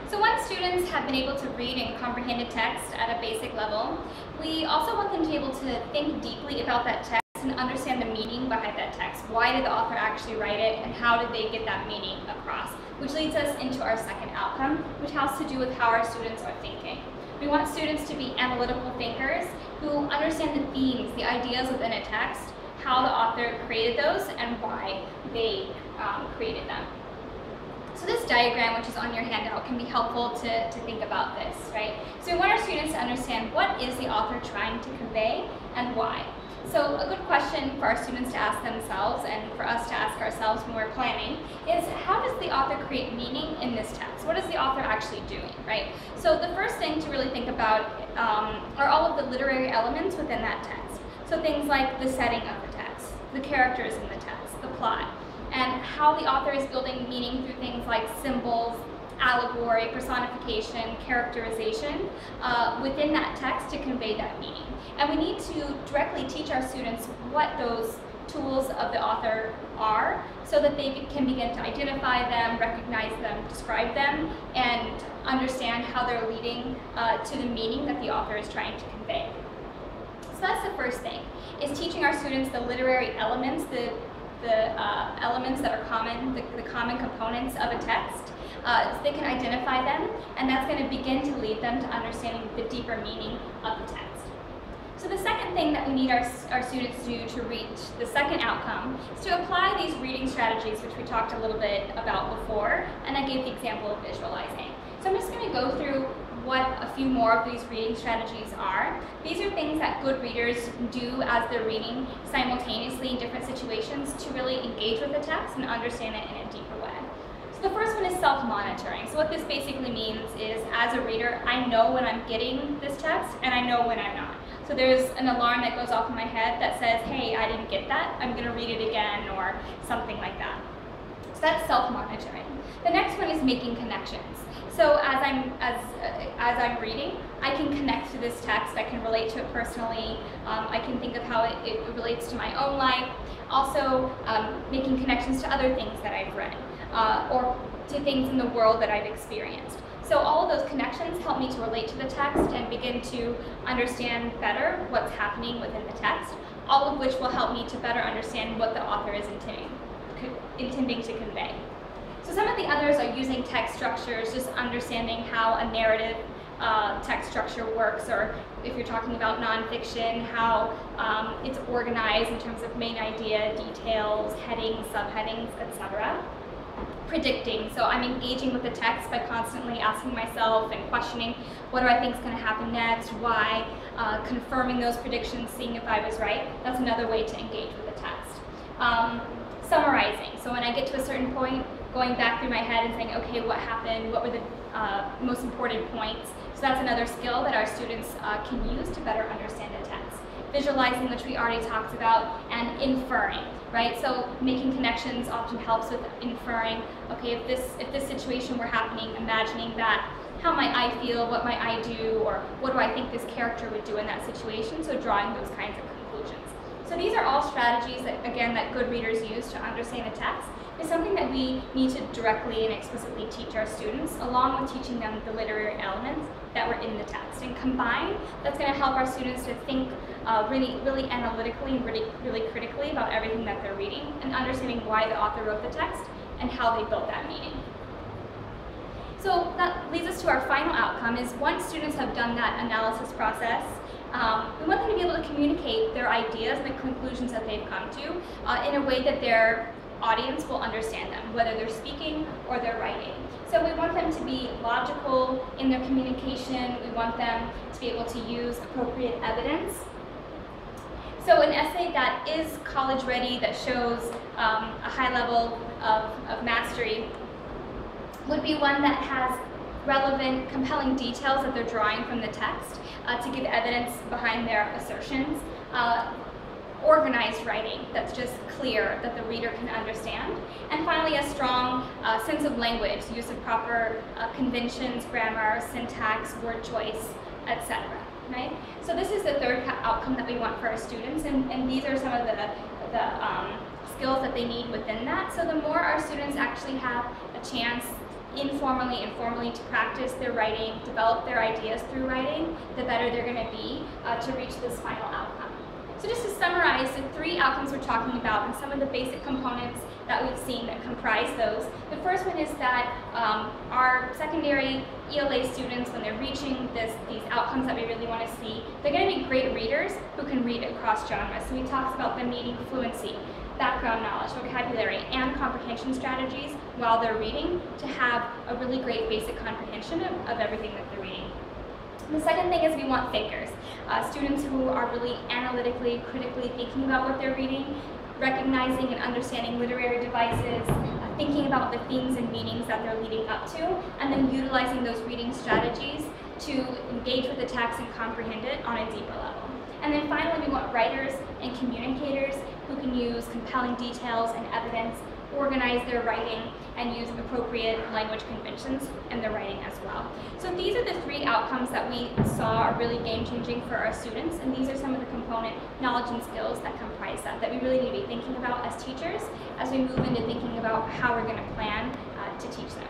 So once students have been able to read and comprehend a text at a basic level, we also want them to be able to think deeply about that text and understand the meaning behind that text. Why did the author actually write it, and how did they get that meaning across? Which leads us into our second outcome, which has to do with how our students are thinking. We want students to be analytical thinkers who understand the themes, the ideas within a text, how the author created those, and why they created them. So this diagram, which is on your handout, can be helpful to think about this, right? So we want our students to understand what is the author trying to convey and why. So a good question for our students to ask themselves, and for us to ask ourselves when we're planning, is how does the author create meaning in this text? What is the author actually doing, right? So the first thing to really think about are all of the literary elements within that text. So things like the setting of the text, the characters in the text, the plot, and how the author is building meaning through things like symbols, allegory, personification, characterization within that text to convey that meaning. And we need to directly teach our students what those tools of the author are so that they can begin to identify them, recognize them, describe them, and understand how they're leading to the meaning that the author is trying to convey. So that's the first thing, is teaching our students the literary elements, the elements that are common, the common components of a text, so they can identify them, and that's going to begin to lead them to understanding the deeper meaning of the text. So the second thing that we need our students to do to reach the second outcome is to apply these reading strategies, which we talked a little bit about before, and I gave the example of visualizing. So I'm just going to go through what a few more of these reading strategies are. These are things that good readers do as they're reading simultaneously in different situations to really engage with the text and understand it in a deeper way. So the first one is self-monitoring. So what this basically means is, as a reader, I know when I'm getting this text and I know when I'm not. So there's an alarm that goes off in my head that says, hey, I didn't get that, I'm going to read it again, or something like that. So that's self-monitoring. The next one is making connections. So as I'm reading, I can connect to this text, I can relate to it personally, I can think of how it relates to my own life. Also, making connections to other things that I've read, or to things in the world that I've experienced. So all of those connections help me to relate to the text and begin to understand better what's happening within the text, all of which will help me to better understand what the author is intending to convey. So some of the others are using text structures, just understanding how a narrative text structure works, or if you're talking about nonfiction, how it's organized in terms of main idea, details, headings, subheadings, etc. Predicting, so I'm engaging with the text by constantly asking myself and questioning what do I think is going to happen next, why, confirming those predictions, seeing if I was right. That's another way to engage with the text. Summarizing, so when I get to a certain point, going back through my head and saying, okay, what happened, what were the most important points. So that's another skill that our students can use to better understand the text. Visualizing, which we already talked about, and inferring, right? So making connections often helps with inferring, okay, if this situation were happening, imagining that, how might I feel, what might I do, or what do I think this character would do in that situation? So drawing those kinds of conclusions. So these are all strategies that, again, that good readers use to understand a text. It's something that we need to directly and explicitly teach our students, along with teaching them the literary elements that were in the text. And combined, that's going to help our students to think really analytically and really critically about everything that they're reading, and understanding why the author wrote the text and how they built that meaning. So that leads us to our final outcome, is once students have done that analysis process, we want them to be able to communicate their ideas and the conclusions that they've come to in a way that their audience will understand them, whether they're speaking or they're writing. So we want them to be logical in their communication. We want them to be able to use appropriate evidence. So an essay that is college ready, that shows a high level of mastery, would be one that has relevant, compelling details that they're drawing from the text to give evidence behind their assertions. Organized writing that's just clear, that the reader can understand. And finally, a strong sense of language, use of proper conventions, grammar, syntax, word choice, etc. Right? So this is the third outcome that we want for our students, and these are some of the skills that they need within that. So the more our students actually have a chance informally and formally to practice their writing, develop their ideas through writing, the better they're going to be to reach this final outcome. So just to summarize the 3 outcomes we're talking about and some of the basic components that we've seen that comprise those. The first one is that our secondary ELA students, when they're reaching these outcomes that we really want to see, they're going to be great readers who can read across genres. So we talked about them needing fluency, background knowledge, vocabulary, and comprehension strategies while they're reading to have a really great basic comprehension of everything that they're reading. The second thing is we want thinkers, students who are really analytically, critically thinking about what they're reading, recognizing and understanding literary devices, thinking about the themes and meanings that they're leading up to, and then utilizing those reading strategies to engage with the text and comprehend it on a deeper level. And then finally, we want writers and communicators who can use compelling details and evidence, organize their writing, and use appropriate language conventions in their writing as well. So these are the 3 outcomes that we saw are really game-changing for our students, and these are some of the component knowledge and skills that comprise that we really need to be thinking about as teachers as we move into thinking about how we're going to plan to teach them.